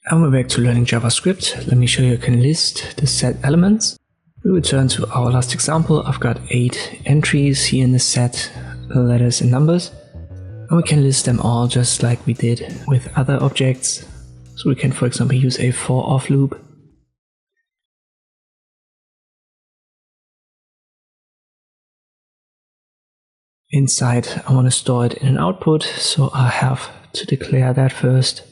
And we're back to learning JavaScript. Let me show you I can list the set elements. We return to our last example. I've got 8 entries here in the set, letters and numbers. And we can list them all just like we did with other objects. So we can, for example, use a for-off loop. Inside, I want to store it in an output, so I have to declare that first.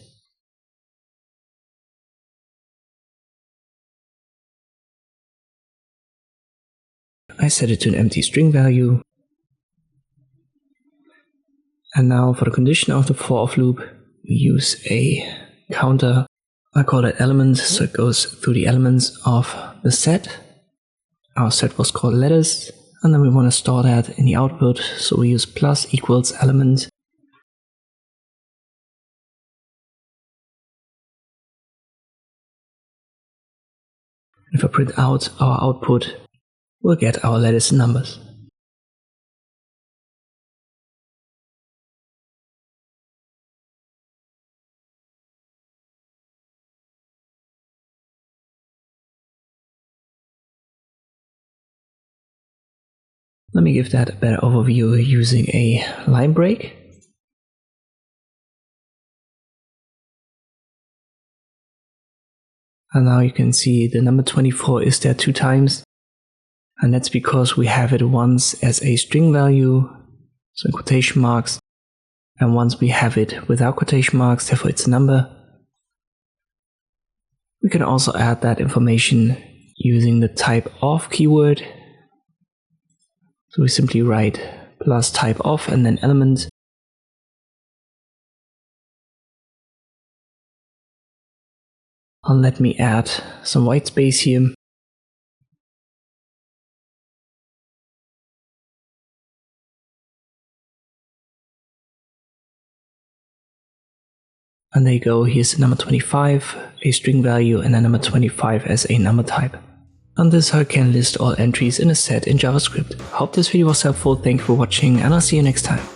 I set it to an empty string value. And now for the condition of the for-off loop, we use a counter. I call it element, so it goes through the elements of the set. Our set was called letters, and then we want to store that in the output, so we use plus equals element. If I print out our output, we'll get our letters and numbers. Let me give that a better overview using a line break. And now you can see the number 24 is there 2 times. And that's because we have it once as a string value, so in quotation marks, and once we have it without quotation marks, therefore it's a number. We can also add that information using the type of keyword. So we simply write plus type of and then element. And let me add some white space here. And there you go, here's the number 25, a string value, and then number 25 as a number type. And this is how you can list all entries in a set in JavaScript. Hope this video was helpful, thank you for watching, and I'll see you next time.